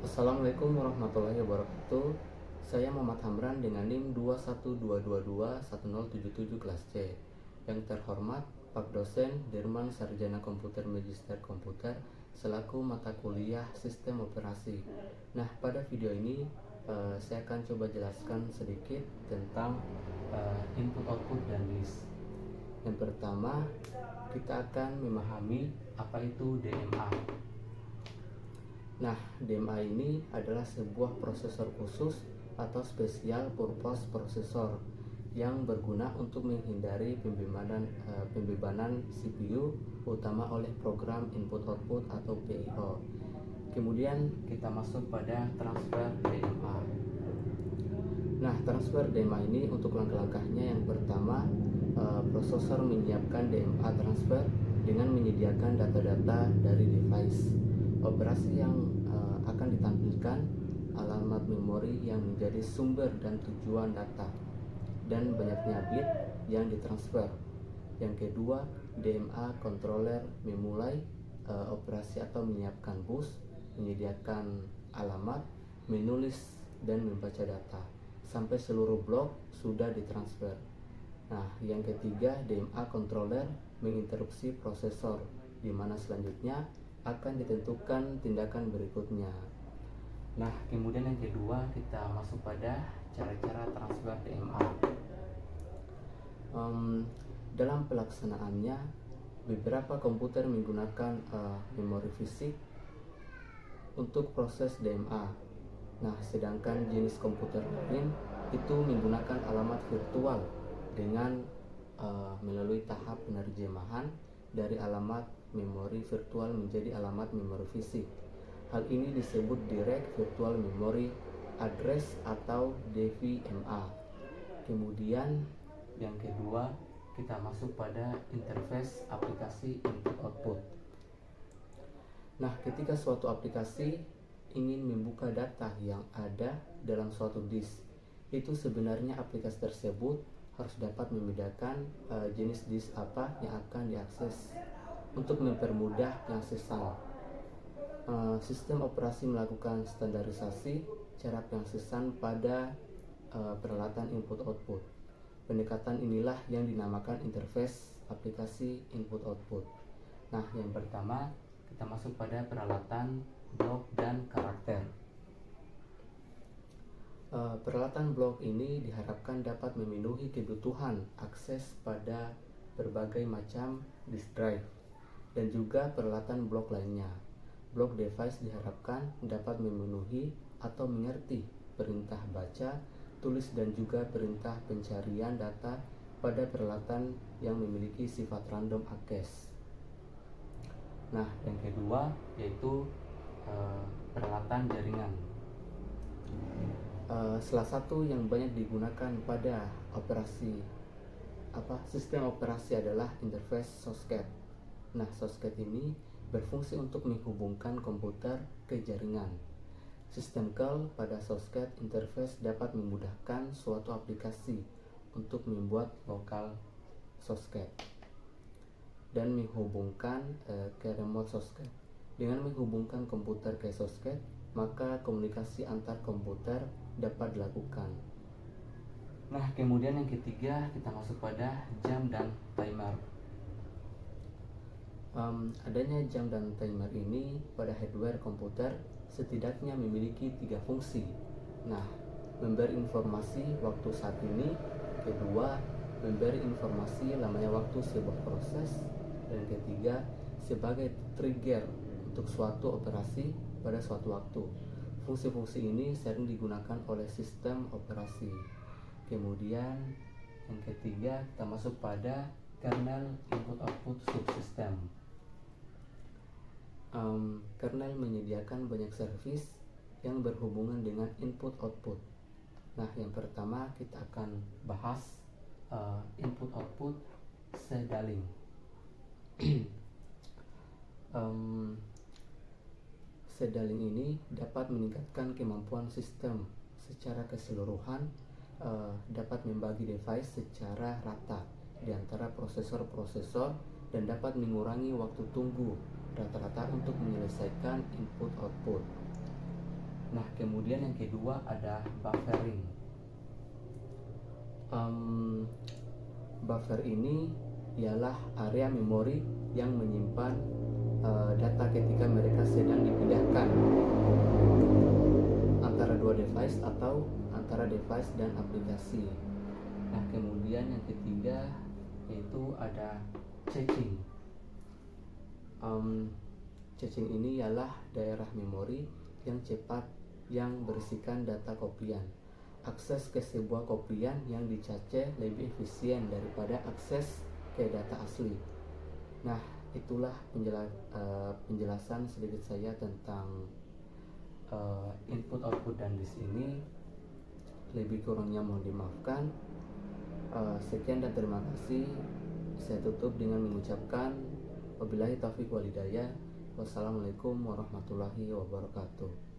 Assalamualaikum warahmatullahi wabarakatuh. Saya Muhammad Hamran dengan NIM 212221077 kelas C. Yang terhormat Pak Dosen Dirman Sarjana Komputer Magister Komputer selaku mata kuliah Sistem Operasi. Nah, pada video ini saya akan coba jelaskan sedikit tentang input output dan disk. Yang pertama, kita akan memahami apa itu DMA. Nah, DMA ini adalah sebuah prosesor khusus atau Special Purpose Processor yang berguna untuk menghindari pembebanan CPU utama oleh program input output atau PIO. Kemudian kita masuk pada transfer DMA. Nah, transfer DMA ini untuk langkah-langkahnya, yang pertama, prosesor menyiapkan DMA transfer dengan menyediakan data-data dari device operasi yang akan ditampilkan alamat memori yang menjadi sumber dan tujuan data dan banyaknya bit yang ditransfer. Yang kedua, DMA controller memulai operasi atau menyiapkan bus, menyediakan alamat, menulis dan membaca data sampai seluruh blok sudah ditransfer. Nah, yang ketiga, DMA controller menginterupsi prosesor, di mana selanjutnya akan ditentukan tindakan berikutnya. Nah, kemudian yang kedua, kita masuk pada cara-cara transfer DMA. Dalam pelaksanaannya, beberapa komputer menggunakan memori fisik untuk proses DMA. Nah, sedangkan jenis komputer lain itu menggunakan alamat virtual dengan melalui tahap penerjemahan dari alamat memori virtual menjadi alamat memori fisik. Hal ini disebut Direct Virtual Memory Address atau DVMA. Kemudian yang kedua, kita masuk pada interface aplikasi input output. Nah, ketika suatu aplikasi ingin membuka data yang ada dalam suatu disk, itu sebenarnya aplikasi tersebut harus dapat membedakan jenis disk apa yang akan diakses untuk mempermudah pengaksesan. Sistem operasi melakukan standarisasi cara pengaksesan pada peralatan input output. Pendekatan inilah yang dinamakan interface aplikasi input output. Nah, yang pertama kita masuk pada peralatan blok dan karakter. Peralatan blok ini diharapkan dapat memenuhi kebutuhan akses pada berbagai macam disk drive dan juga peralatan blok lainnya. Blok device diharapkan dapat memenuhi atau mengerti perintah baca, tulis dan juga perintah pencarian data pada peralatan yang memiliki sifat random access. Nah, yang kedua yaitu peralatan jaringan. Salah satu yang banyak digunakan pada sistem operasi adalah interface socket. Nah, socket ini berfungsi untuk menghubungkan komputer ke jaringan. Sistem call pada socket interface dapat memudahkan suatu aplikasi untuk membuat lokal socket dan menghubungkan ke remote socket. Dengan menghubungkan komputer ke socket, maka komunikasi antar komputer dapat dilakukan. Nah, kemudian yang ketiga kita masuk pada jam dan timer. Adanya jam dan timer ini pada hardware komputer setidaknya memiliki 3 fungsi. Nah, memberi informasi waktu saat ini. Kedua, memberi informasi lamanya waktu sebuah proses. Dan ketiga, sebagai trigger untuk suatu operasi pada suatu waktu. Fungsi-fungsi ini sering digunakan oleh sistem operasi. Kemudian yang ketiga kita masuk pada kernel input output subsystem. Kernel menyediakan banyak servis yang berhubungan dengan input output. Nah, yang pertama kita akan bahas input output sedaling. Sedaling ini dapat meningkatkan kemampuan sistem secara keseluruhan, dapat membagi device secara rata di antara prosesor-prosesor dan dapat mengurangi waktu tunggu rata-rata untuk menyelesaikan input output. Nah, kemudian yang kedua ada buffering. Buffer ini ialah area memori yang menyimpan data ketika mereka sedang dipindahkan antara dua device atau antara device dan aplikasi. Nah, kemudian yang ketiga yaitu ada caching. Caching ini ialah daerah memori yang cepat yang berisikan data kopian. Akses ke sebuah kopian yang dicache lebih efisien daripada akses ke data asli. Nah, itulah penjelasan sedikit saya tentang input, output, dan disk ini. Lebih kurangnya mohon dimaafkan. Sekian dan terima kasih. Saya tutup dengan mengucapkan wabillahi taufiq wal hidayah. Wassalamualaikum warahmatullahi wabarakatuh.